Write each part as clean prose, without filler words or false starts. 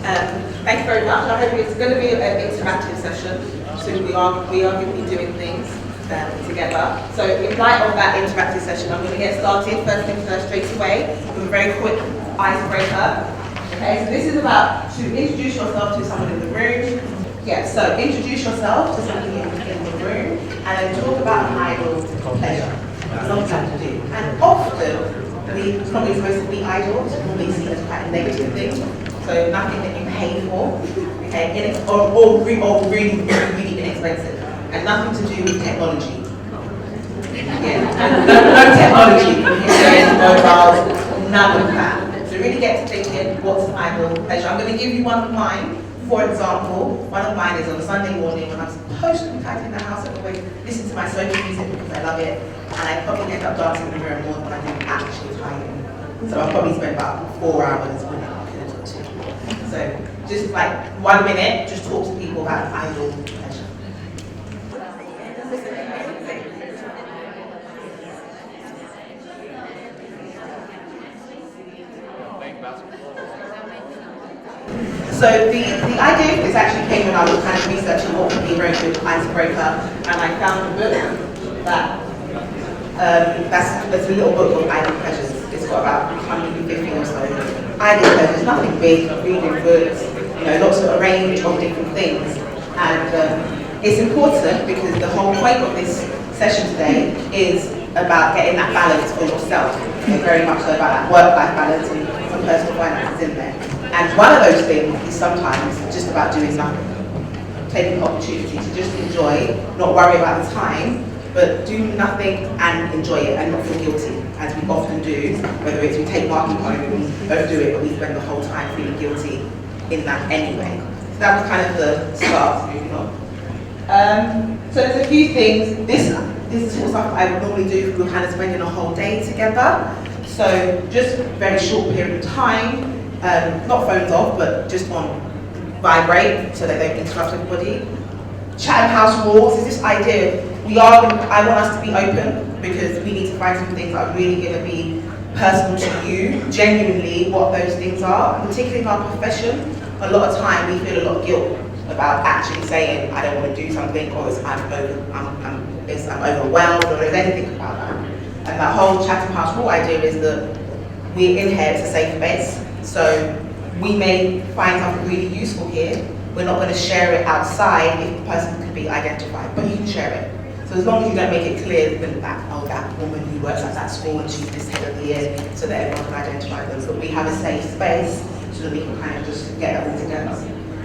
Thank you very much. I hope it's going to be an interactive session. So we are going to be doing things together. So in light of that interactive session, I'm going to get started first things first straight away with a very quick icebreaker. Okay, so this is about to introduce yourself to someone in the room. Yeah, so introduce yourself to somebody in the room and then talk about an idle pleasure. It's not something to do. And often, it's not really supposed to be idle, it's normally seen as quite a negative thing. So nothing that you pay for, okay, or really inexpensive. And nothing to do with technology. Yeah, no technology, mobiles, none of that. So really get to thinking, what's an idle pleasure? I'm going to give you one of mine. For example, one of mine is on a Sunday morning when I'm supposed to be tidying the house, I always listen to my soca music because I love it, and I probably end up dancing in the mirror more than I do actually tidying. So I'll probably spend about 4 hours doing it. So just like 1 minute, just talk to people about idle pleasure. So the idea for this actually came when I was kind of researching what would be a very good icebreaker, and I found a book that's a little book called Idle Pleasures. It's got about 150 or so idle pleasures, nothing big, reading books, lots of a range of different things. And it's important because the whole point of this session today is about getting that balance for yourself. Very much so about that work-life balance and some personal finances in there. And one of those things is sometimes just about doing nothing. Taking the opportunity to just enjoy, not worry about the time, but do nothing and enjoy it and not feel guilty, as we often do, whether it's we take marking home and we don't do it, but we spend the whole time feeling guilty in that anyway. So that was kind of the start, moving on. So there's a few things. This is the sort of stuff I would normally do if we were kind of spending a whole day together. So just a very short period of time, not phones off, but just on vibrate so that they don't interrupt everybody. Chatham House rules is this idea. I want us to be open because we need to find some things that are really going to be personal to you, genuinely what those things are. Particularly in our profession, a lot of time we feel a lot of guilt about actually saying I don't want to do something, or I'm overwhelmed, or there's anything about that. And that whole Chatham House rule idea is that we're in here, it's a safe space. So we may find something really useful here. We're not going to share it outside if the person could be identified, but you can share it. So as long as you don't make it clear that woman who works at that school and she's this head of the year, so that everyone can identify them. But we have a safe space so that we can kind of just get it all together.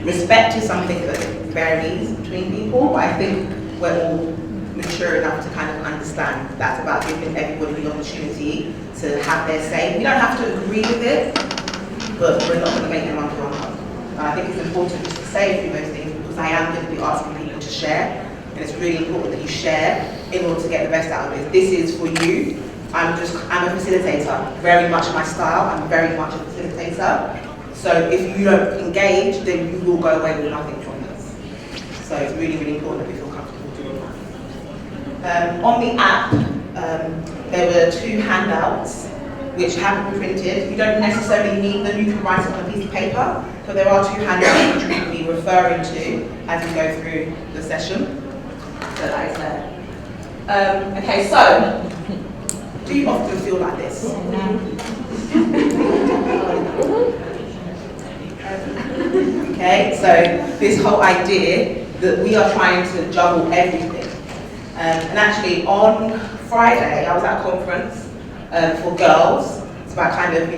Respect is something that varies between people, but I think we're all mature enough to kind of understand that's about giving everybody the opportunity to have their say. We don't have to agree with it, but we're not going to make them uncomfortable. I think it's important just to say a few of those things because I am going to be asking people to share, and it's really important that you share in order to get the best out of it. This is for you. I'm a facilitator, very much my style. I'm very much a facilitator. So if you don't engage, then you will go away with nothing from this. So it's really, really important that we feel comfortable doing that. On the app, there were 2 handouts which haven't been printed. You don't necessarily need them, you can write it on a piece of paper, but there are 2 handouts which we will be referring to as we go through the session. So that is there. Okay, so, do you often feel like this? Okay, so this whole idea that we are trying to juggle everything. And actually on Friday, I was at a conference for girls. It's about kind of,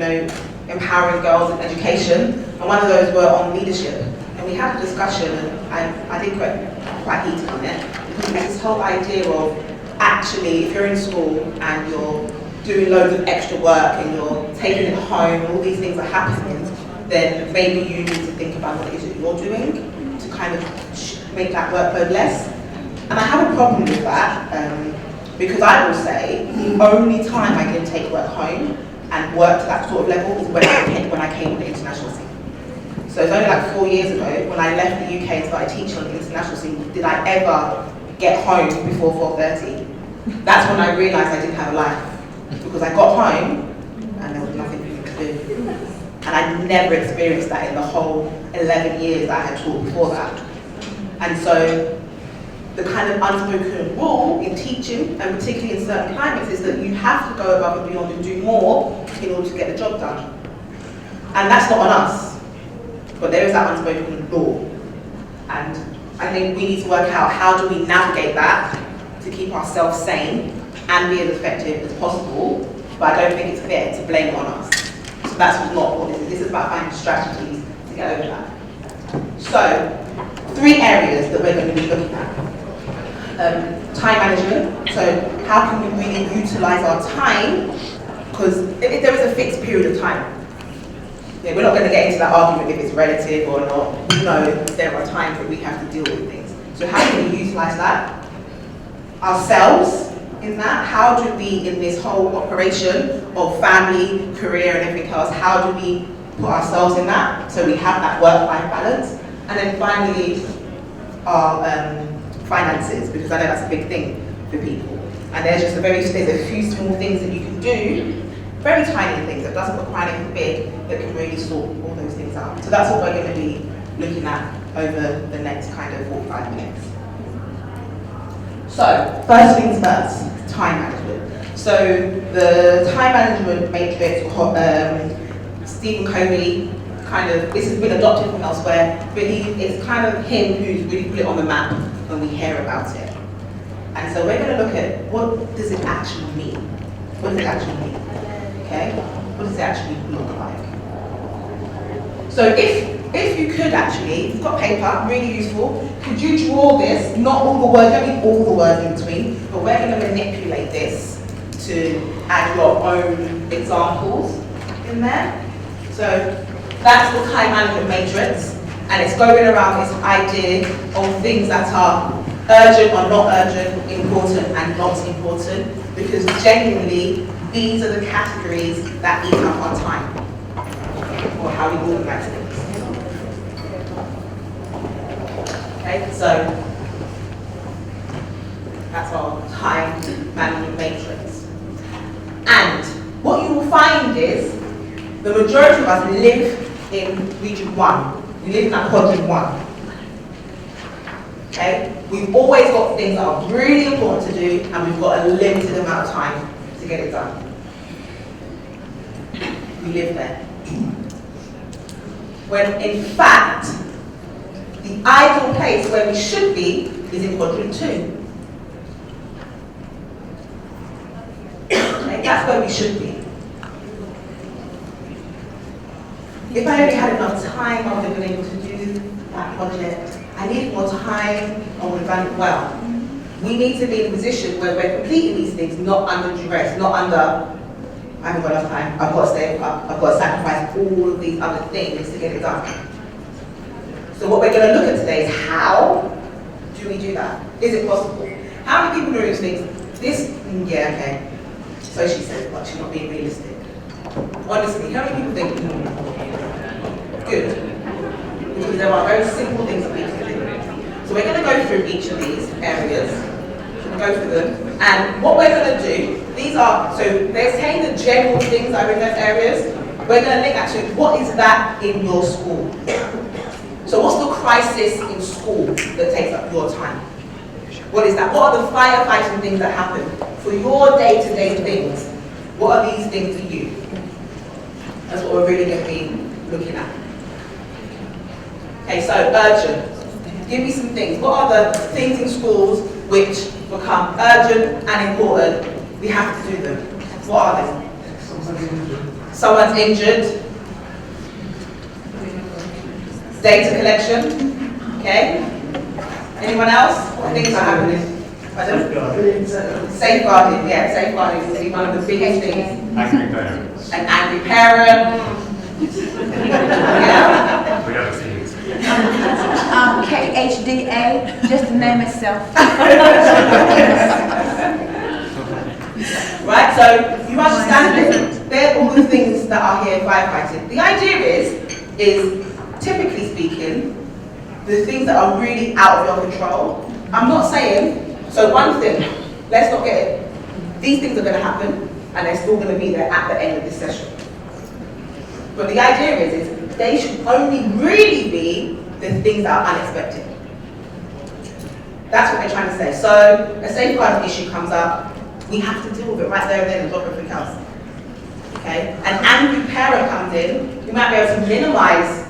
empowering girls in education. And one of those were on leadership. And we had a discussion, and I did get quite heated on it. Because it's this whole idea of actually, if you're in school and you're doing loads of extra work and you're taking it home and all these things are happening, then maybe you need to think about what it is that you're doing to kind of make that workload less. And I have a problem with that. Because I will say the only time I didn't take work home and work to that sort of level is when I came on the international scene. So it's only like 4 years ago when I left the UK and started teaching on the international scene did I ever get home before 4:30. That's when I realised I didn't have a life, because I got home and there was nothing for me to do. And I never experienced that in the whole 11 years that I had taught before that. And so the kind of unspoken rule in teaching, and particularly in certain climates, is that you have to go above and beyond and do more in order to get the job done. And that's not on us, but there is that unspoken law. And I think we need to work out how do we navigate that to keep ourselves sane and be as effective as possible, but I don't think it's fair to blame it on us. So that's not what this is. This is about finding strategies to get over that. So, 3 areas that we're going to be looking at. Time management, so how can we really utilise our time, because if there is a fixed period of time. Yeah, we're not going to get into that argument if it's relative or not. We know there are times that we have to deal with things. So how can we utilise that? Ourselves in that, how do we, in this whole operation of family, career and everything else, how do we put ourselves in that so we have that work-life balance? And then finally, our finances, because I know that's a big thing for people. And there's a few small things that you can do, very tiny things that doesn't require anything big, that can really sort all those things out. So that's what we're going to be looking at over the next kind of 45 minutes. So, first things first, time management. So the time management matrix, Stephen Covey, this has been adopted from elsewhere, but it's kind of him who's really put it on the map when we hear about it. And so we're going to look at what does it actually mean? What does it actually mean? Okay? What does it actually look like? So if you could actually, if you've got paper, really useful, could you draw this, not all the words, don't need all the words in between, but we're going to manipulate this to add your own examples in there. So that's the time management matrix, and it's going around this idea of things that are urgent or not urgent, important and not important, because genuinely these are the categories that eat up our time, or how we organize things. Okay, so that's our time management matrix. And what you will find is the majority of us live in region 1. We live in that quadrant 1. Okay? We've always got things that are really important to do, and we've got a limited amount of time to get it done. We live there. When in fact, the ideal place where we should be is in quadrant 2. Okay? That's where we should be. If I only had enough time, I would have been able to do that project. I need more time, I would have done it well. We need to be in a position where we're completing these things, not under duress, not under, I haven't got enough time, I've got to stay up, I've got to sacrifice all of these other things to get it done. So what we're going to look at today is how do we do that? Is it possible? How many people do these things? This, yeah, okay. So she said, but she's not being realistic. Honestly, how many people think, good? Because there are very simple things that we can do. So we're going to go through each of these areas. We're going to go through them. And what we're going to do, these are, so they're saying the general things that are in those areas. We're going to link actually, what is that in your school? So what's the crisis in school that takes up your time? What is that? What are the firefighting things that happen for your day-to-day things? What are these things for you? That's what we're really going to be looking at. Okay, so urgent. Give me some things. What are the things in schools which become urgent and important? We have to do them. What are they? Someone's injured. Data collection. Okay. Anyone else? What things are happening? Safeguarding, yeah, safeguarding is really one of the biggest things. Angry parents. An angry parent. Yeah. We haven't seen it. KHDA, just to name itself. Right, so you understand this? They're all the things that are here firefighting. The idea is typically speaking, the things that are really out of your control. I'm not saying, so one thing, let's not get it. These things are going to happen, and they're still going to be there at the end of this session. But the idea is they should only really be the things that are unexpected. That's what they're trying to say. So a safeguarding issue comes up, we have to deal with it right there and then and drop everything else. Okay? An angry parent comes in, we might be able to minimize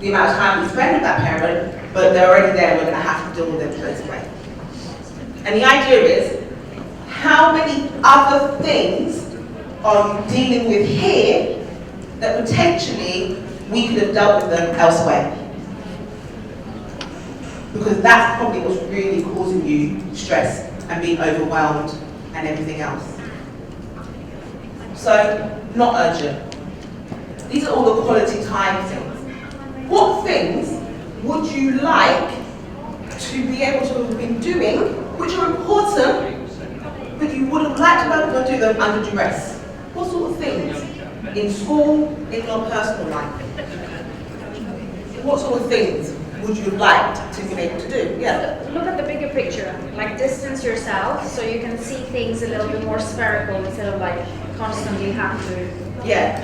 the amount of time we spend with that parent, but they're already there, we're going to have to deal with them straight away. And the idea is, how many other things are you dealing with here that potentially we could have dealt with them elsewhere? Because that's probably what's really causing you stress and being overwhelmed and everything else. So, not urgent. These are all the quality time things. What things would you like to be able to have been doing, which are important, but you would have liked to be able to do them under duress? What sort of things? In school, in your personal life? What sort of things would you have liked to be able to do? Yeah. Look at the bigger picture, like distance yourself so you can see things a little bit more spherical instead of like constantly have to. Yeah.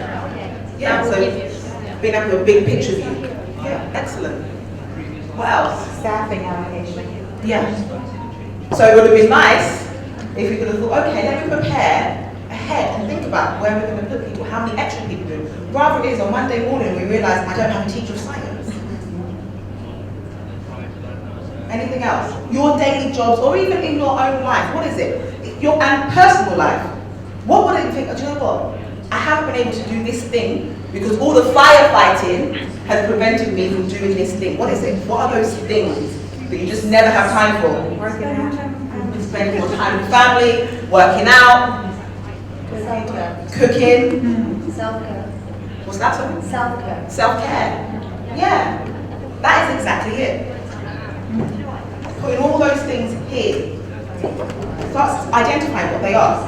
Yeah, so being able to have a big picture view. Yeah, excellent. What else? Staffing allocation. Yeah. So it would have been nice if we could have thought, okay, let me prepare ahead and think about where we're going to put people, how many extra people do. Rather it is on Monday morning we realise I don't have a teacher of science. Anything else? Your daily jobs, or even in your own life, what is it? Your and personal life. What would it think? Do you know what? I haven't been able to do this thing because all the firefighting has prevented me from doing this thing. What is it? What are those things that you just never have time for? Working out. Spending more time with family, working out, cooking. Self-care. What's that one? Self-care. Self-care. Yeah, that is exactly it. Putting all those things here. Start identifying what they are.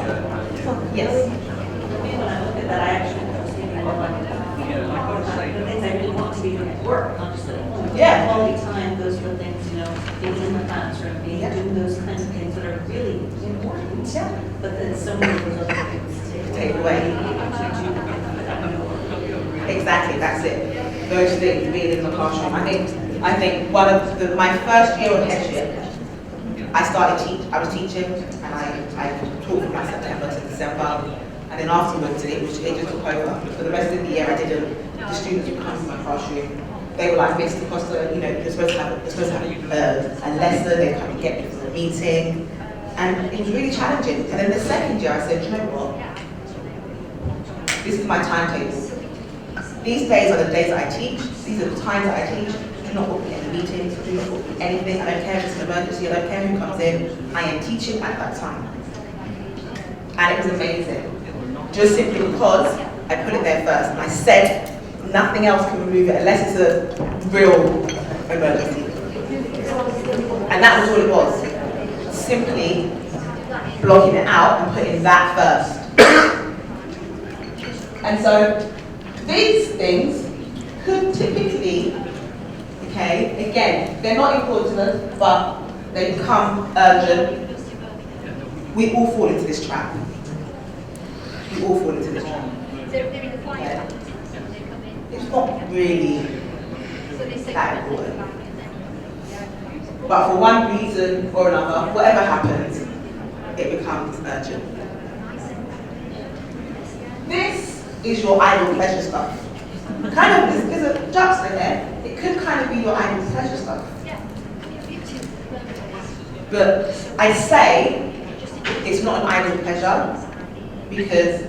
Yes. When I look at that, I actually was thinking about the things I really want to be doing at work, not just at home. Yeah. Quality time, those are the things, being in the classroom, being doing those kinds of things that are really important. Yeah. But then so many of those other things Take away. Exactly, that's it. Those things, being in the classroom. I think one of my first year of headship, I was teaching, and I taught from like September to December, and then afterwards it just took over. For the rest of the year I didn't. The students would come to my classroom, they were like, Mr. Costa, you're supposed to have a lesson, they come and get me for a meeting, and it was really challenging. And then the second year I said, you know what, this is my timetable. These days are the days that I teach, these are the times that I teach. Do not book me any meetings, do not book me anything. I don't care if it's an emergency, I don't care who comes in. I am teaching at that time. And it was amazing. Just simply because I put it there first. And I said nothing else can remove it unless it's a real emergency. And that was all it was. Simply blocking it out and putting that first. And so these things could typically, okay, again, they're not important, but they become urgent. We all fall into this trap. We all fall into this trap. Yeah. It's not really that important. But for one reason or another, whatever happens, it becomes urgent. This is your idle pleasure stuff. Kind of, there's a juxta there. It could kind of be your idle pleasure stuff. But I say it's not an idle pleasure because,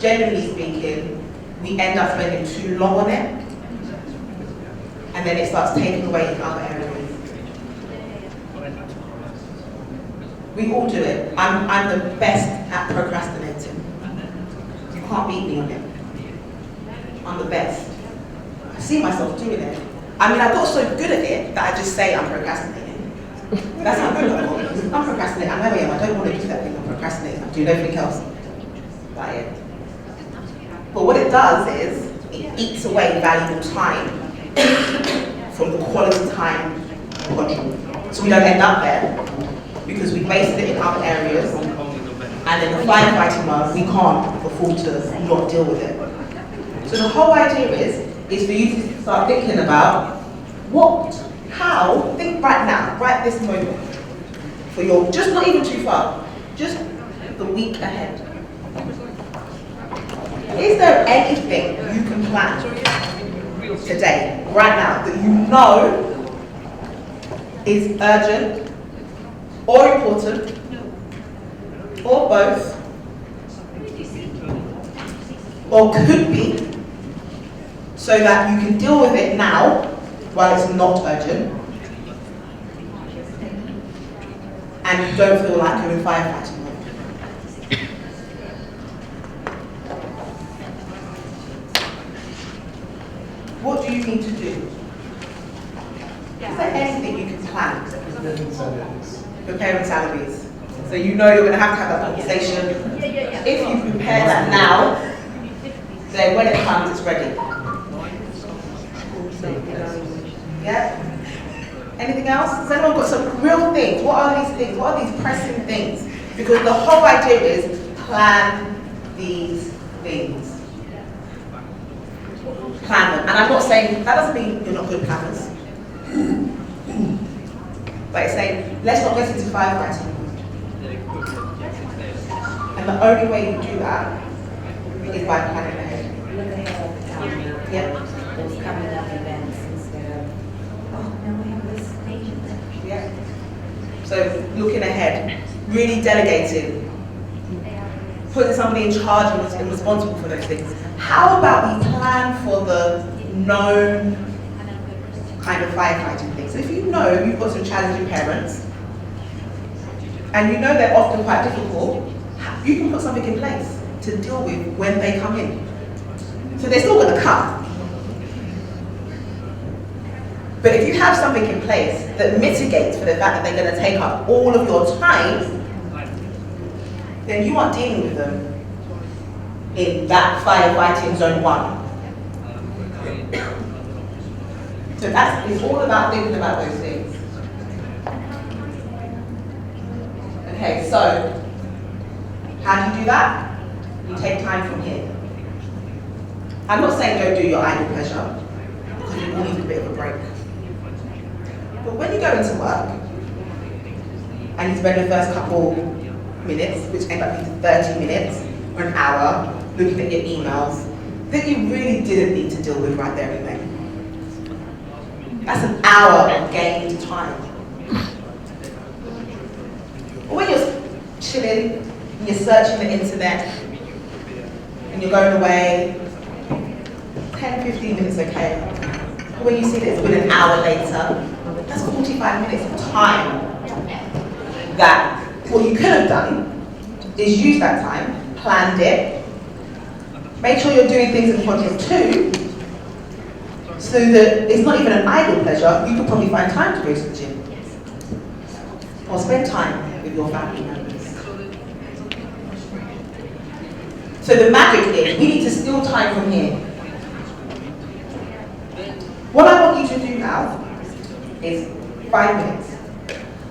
generally speaking, we end up spending too long on it, and then it starts taking away in other areas. We all do it. I'm the best at procrastinating. You can't beat me on it. I'm the best. I see myself doing it. I mean, I got so good at it that I just say I'm procrastinating. That's how good I got. I'm procrastinating. I know I am. I don't want to do that thing. I'm procrastinating. I'm doing everything else. Like it. But what it does is it eats away valuable time from the quality time control. So we don't end up there because we wasted it in other areas, and in the firefighting mode we can't afford to not deal with it. So the whole idea is for you to start thinking about what, how, think right now, right this moment, for your, just not even too far, just the week ahead. Is there anything you can plan today, right now, that you know is urgent or important or both or could be, so that you can deal with it now while it's not urgent and you don't feel like you're in firefighting mode? What do you need to do? Is there anything you can plan? Preparing salaries. So you know you're going to have that conversation. If you prepare that now, then when it comes, it's ready. Yeah? Anything else? Has anyone got some real things? What are these things? What are these pressing things? Because the whole idea is plan these things. Plan them. And I'm not saying, that doesn't mean you're not good planners. But it's saying, let's not get into firefighting. And the only way you do that is by planning ahead. Look ahead all the time. Yeah. Those coming up events instead of, oh, now we have this agent. Yeah. So looking ahead, really delegating, putting somebody in charge and responsible for those things. How about we plan for the known kind of firefighting things? So if you know you've got some challenging parents, and you know they're often quite difficult, you can put something in place to deal with when they come in. So they're still going to come. But if you have something in place that mitigates for the fact that they're going to take up all of your time, then you aren't dealing with them in that firefighting zone 1. So it's all about thinking about those things. Okay, so how do you do that? You take time from here. I'm not saying don't do your idle pleasure, because you all need a bit of a break. But when you go into work, and you spend the first couple minutes, which end up being 30 minutes, or an hour, looking at your emails, that you really didn't need to deal with right there and then. That's an hour of gained time. Or when you're chilling, and you're searching the internet, and you're going away, 10, 15 minutes okay. But when you see that it's been an hour later, that's 45 minutes of time that what you could have done is use that time, planned it, make sure you're doing things in Quadrant 2, so that it's not even an idle pleasure. You could probably find time to go to the gym or spend time with your family members. So the magic is, we need to steal time from here. What I want you to do now is 5 minutes.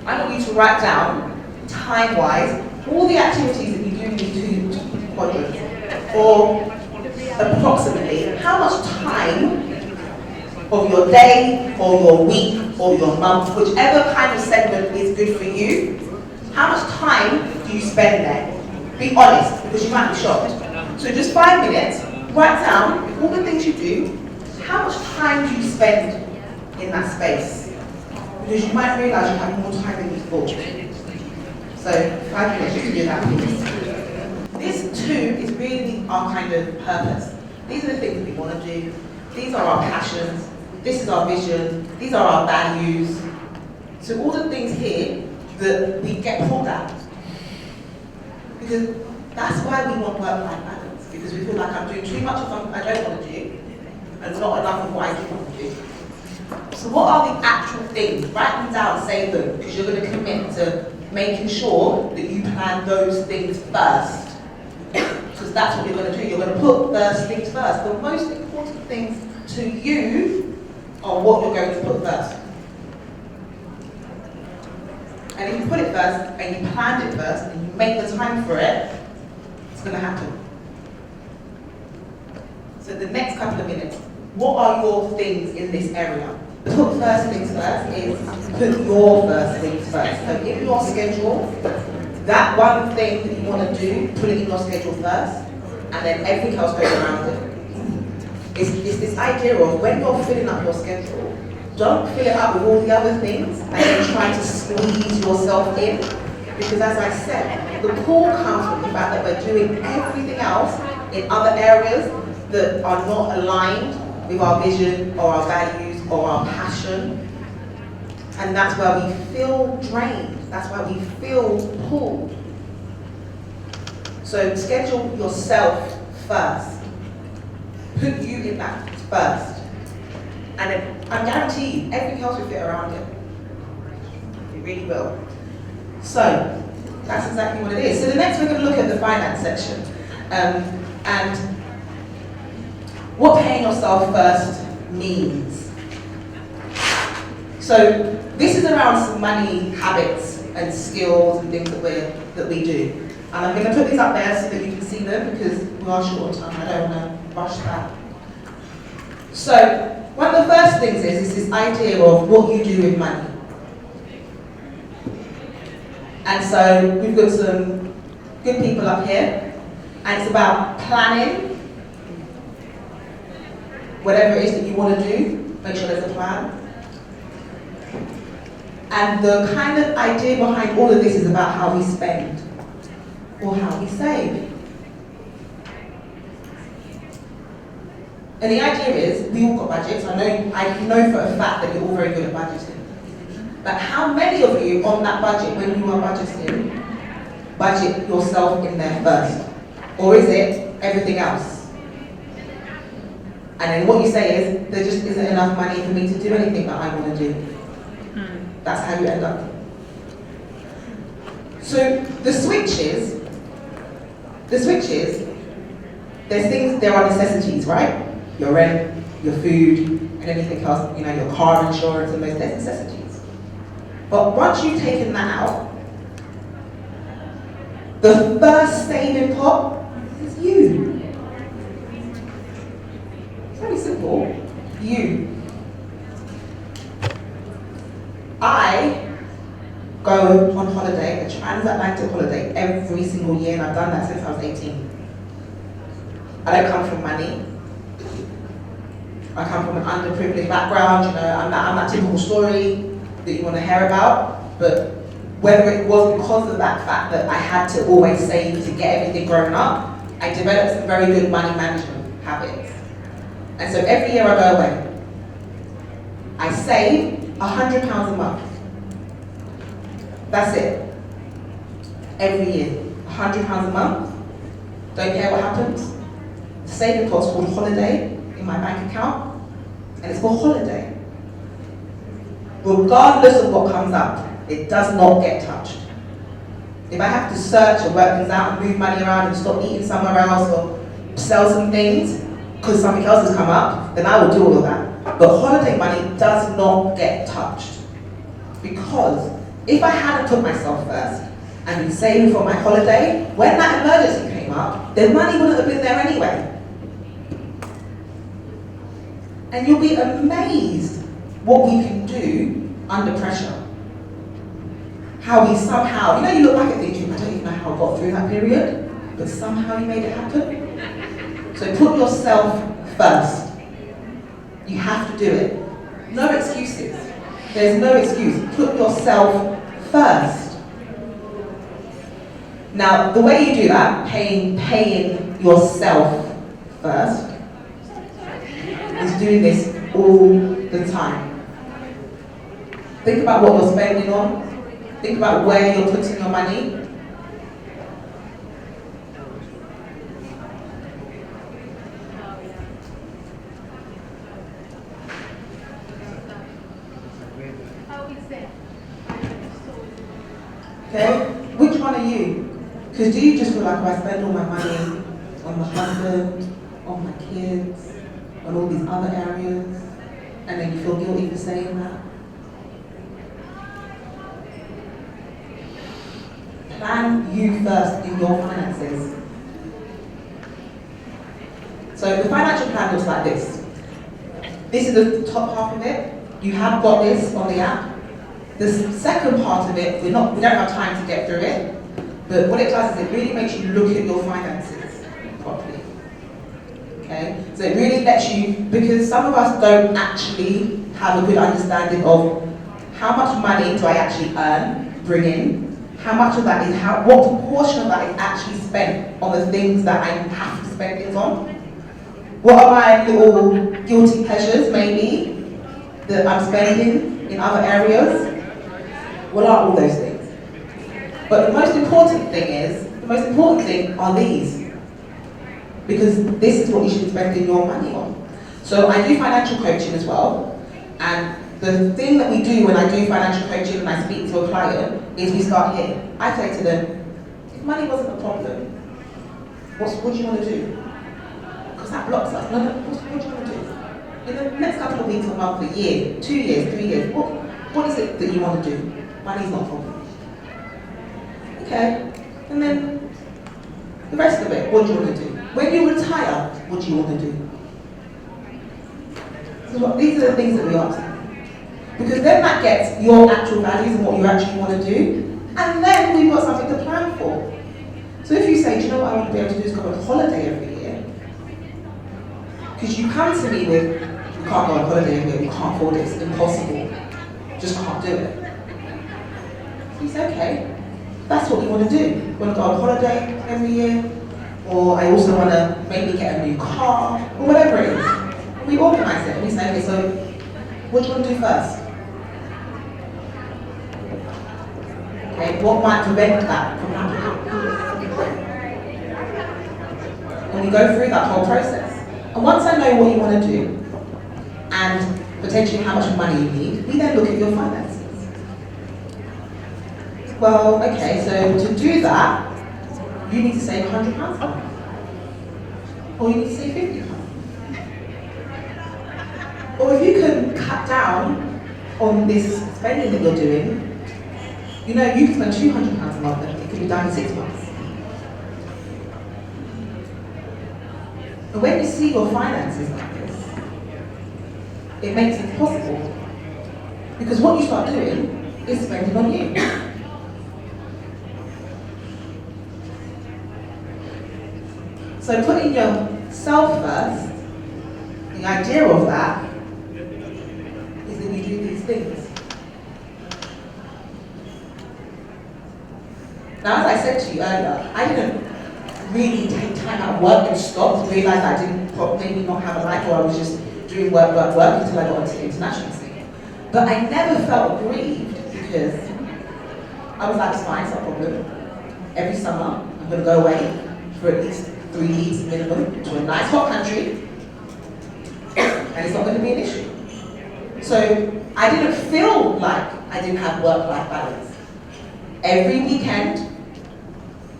I want you to write down, time-wise, all the activities that you do in 2 quadrants, or approximately how much time of your day, or your week, or your month, whichever kind of segment is good for you, how much time do you spend there? Be honest, because you might be shocked. So just 5 minutes, write down all the things you do, how much time do you spend in that space? Because you might realise you have more time than you thought. So 5 minutes, you can do that, please. This too is really our kind of purpose. These are the things that we want to do. These are our passions. This is our vision. These are our values. So all the things here that we get pulled at. Because that's why we want work-life balance. Because we feel like I'm doing too much of something I don't want to do, and not enough of what I do want to do. So what are the actual things? Write them down, save them, because you're going to commit to making sure that you plan those things first. Because that's what you're going to do. You're going to put those things first. The most important things to you are what you're going to put first. And if you put it first, and you planned it first, and you make the time for it, it's going to happen. So the next couple of minutes, what are your things in this area? Put first things first is put your first things first. So in your schedule, that one thing that you want to do, put it in your schedule first, and then everything else goes around it. It's this idea of when you're filling up your schedule, don't fill it up with all the other things and then try to squeeze yourself in. Because as I said, the pull comes from the fact that we're doing everything else in other areas that are not aligned with our vision or our values or our passion. And that's where we feel drained. That's why we feel pulled. So schedule yourself first. Put you in that first. And then I guarantee you, everything else will fit around it. It really will. So, that's exactly what it is. So the next we're going to look at the finance section. And what paying yourself first means. So this is around some money habits and skills and things that we do. And I'm going to put these up there so that you can see them because we are short on time. I don't want to rush that. So one of the first things is this idea of what you do with money. And so we've got some good people up here, and it's about planning. Whatever it is that you want to do, make sure there's a plan. And the kind of idea behind all of this is about how we spend or how we save. And the idea is, we all got budgets. I know for a fact that you're all very good at budgeting. But how many of you on that budget, when you are budgeting, budget yourself in there first? Or is it everything else? And then what you say is, there just isn't enough money for me to do anything that I want to do. That's how you end up. So the switches, there's things, there are necessities, right? Your rent, your food, and anything else, your car insurance and those, there's necessities. But once you've taken that out, the first saving pot is you. It's very simple. You. I go on holiday, a transatlantic holiday, every single year, and I've done that since I was 18. I don't come from money. I come from an underprivileged background, I'm that typical story that you want to hear about, but whether it was because of that fact that I had to always save to get everything growing up, I developed some very good money management habits. And so every year I go away. I save £100 a month. That's it. Every year. £100 a month. Don't care what happens. The saving pot's called holiday in my bank account, and it's for holiday. Regardless of what comes up, it does not get touched. If I have to search and work things out and move money around and stop eating somewhere else or sell some things because something else has come up, then I will do all of that. But holiday money does not get touched. Because if I hadn't put myself first and been saving for my holiday, when that emergency came up, the money wouldn't have been there anyway. And you'll be amazed what we can do under pressure. How we somehow, you look back at things, I don't even know how I got through that period, but somehow you made it happen. So put yourself first. You have to do it. No excuses. There's no excuse. Put yourself first. Now, the way you do that, paying yourself first, is doing this all the time. Think about what you're spending on. Think about where you're putting your money. Okay? Which one are you? Because do you just feel like, I spend all my money on my husband, on my kids, on all these other areas, and then you feel guilty for saying that? Plan you first in your finances. So the financial plan looks like this. This is the top half of it. You have got this on the app. The second part of it, we don't have time to get through it, but what it does is it really makes you look at your finances properly. Okay? So it really lets you, because some of us don't actually have a good understanding of how much money do I actually earn, bring in, how much of that is, what proportion of that is actually spent on the things that I have to spend things on. What are my little guilty pleasures, maybe, that I'm spending in other areas? What are all those things? But the most important thing are these. Because this is what you should be spending your money on. So I do financial coaching as well. And the thing that we do when I do financial coaching and I speak to a client is we start here. I say to them, if money wasn't a problem, what do you want to do? Because that blocks us. No, what do you want to do? In the next couple of weeks, a month, a year, 2 years, 3 years, what is it that you want to do? Money's not a problem. Okay, and then the rest of it, what do you want to do? When you retire, what do you want to do? So these are the things that we ask. Because then that gets your actual values and what you actually want to do, and then we've got something to plan for. So if you say, do you know what I want to be able to do is go on holiday every year? Because you come to me with, you can't go on holiday every year, you can't afford it, it's impossible. Just can't do it. So you say, okay, that's what you want to do. You want to go on holiday every year, or I also want to maybe get a new car, or whatever it is. We organise it and we say, okay, so what do you want to do first? Okay, what might prevent that from happening? And we go through that whole process. And once I know what you want to do, and potentially how much money you need, we then look at your finances. Well, okay, so to do that, you need to save £100 a month. Or you need to save £50. Or if you can cut down on this spending that you're doing, you know, you can spend £200 a month and it could be done in 6 months. And when you see your finances like this, it makes it possible. Because what you start doing is spending on you. So putting yourself first, the idea of that is that you do these things. Now, as I said to you earlier, I didn't really take time out of work and stop to realise I didn't maybe not have a life, or I was just doing work until I got into the international scene. But I never felt aggrieved because I was like, it's fine, it's not a problem. Every summer, I'm going to go away for at least 3 weeks minimum to a nice hot country, and it's not going to be an issue. So I didn't feel like I didn't have work-life balance. Every weekend,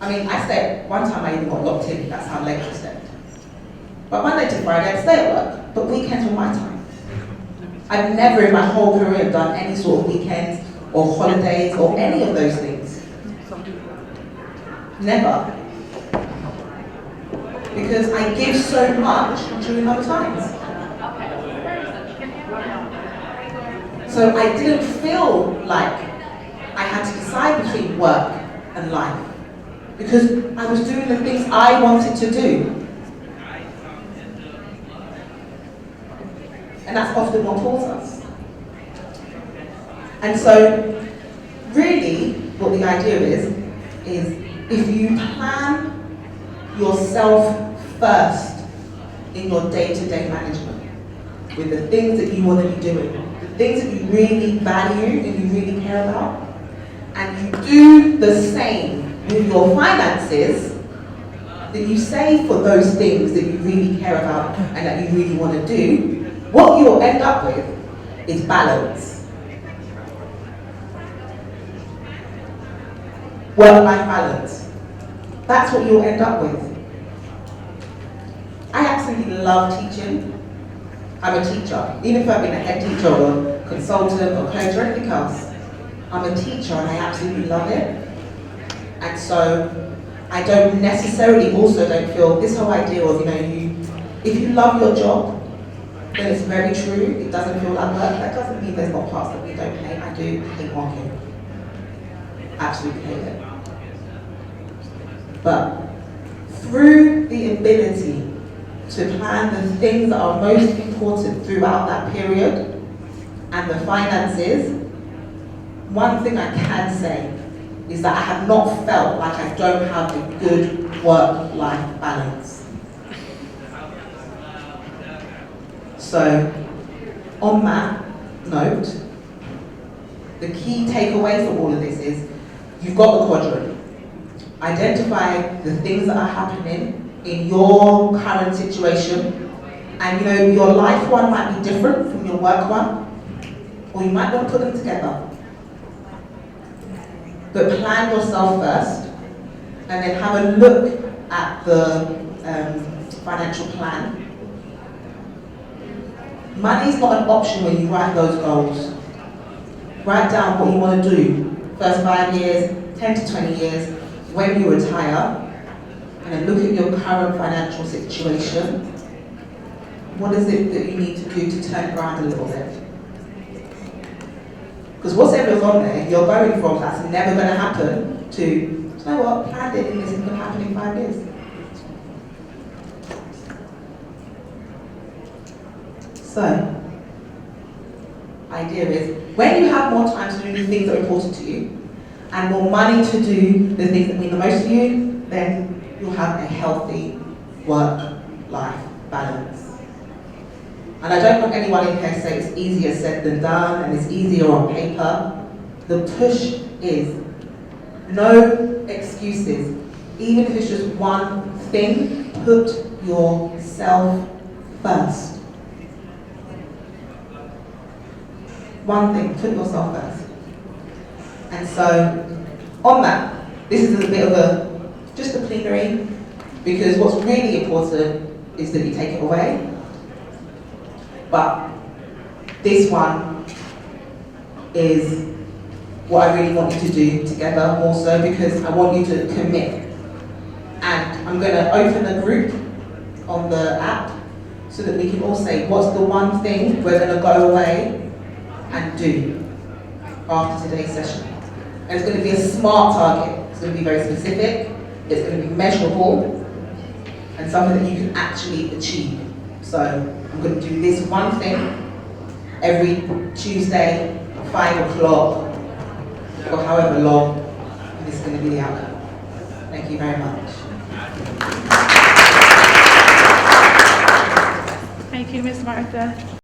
I stayed, one time I even got locked in, that's how late I stayed. But Monday to Friday I'd stay at work, but weekends were my time. I've never in my whole career done any sort of weekends or holidays or any of those things. Never. Because I give so much during other times. So I didn't feel like I had to decide between work and life. Because I was doing the things I wanted to do. And that's often what pulls us. And so, really, what the idea is if you plan yourself first in your day-to-day management, with the things that you want to be doing, the things that you really value and you really care about, and you do the same with your finances, that you save for those things that you really care about and that you really want to do, what you'll end up with is balance. Work-life balance. That's what you'll end up with. I absolutely love teaching. I'm a teacher. Even if I've been a head teacher or consultant or coach or anything else, I'm a teacher and I absolutely love it. And so I don't necessarily also don't feel this whole idea of, If you love your job, then it's very true, it doesn't feel like work. That doesn't mean there's not parts that we don't hate. I do hate marketing. Absolutely hate it. But through the ability to plan the things that are most important throughout that period and the finances, one thing I can say is that I have not felt like I don't have a good work-life balance. So, on that note, the key takeaway from all of this is you've got the quadrant. Identify the things that are happening in your current situation, and you know your life one might be different from your work one, or you might want to put them together. But plan yourself first, and then have a look at the financial plan. Money is not an option when you write those goals. Write down what you want to do, first 5 years, 10 to 20 years, when you retire, and then look at your current financial situation. What is it that you need to do to turn it around a little bit? Because whatever's on there, you're going from that's never going to happen to, you know what, planned it and this is going to happen in 5 years. So, idea is, when you have more time to do the things that are important to you, and more money to do the things that mean the most to you, then you'll have a healthy work-life balance. And I don't want anyone in here to say it's easier said than done and it's easier on paper. The push is no excuses. Even if it's just one thing, put yourself first. One thing, put yourself first. And so, on that, this is a bit of just a plenary, because what's really important is that you take it away. But this one is what I really want you to do together more so, because I want you to commit. And I'm going to open a group on the app so that we can all say, what's the one thing we're going to go away and do after today's session? And it's going to be a SMART target. It's going to be very specific, it's going to be measurable, and something that you can actually achieve. So I'm going to do this one thing every Tuesday, 5 o'clock, or however long, and this is going to be the outcome. Thank you very much. Thank you, Ms. Martha.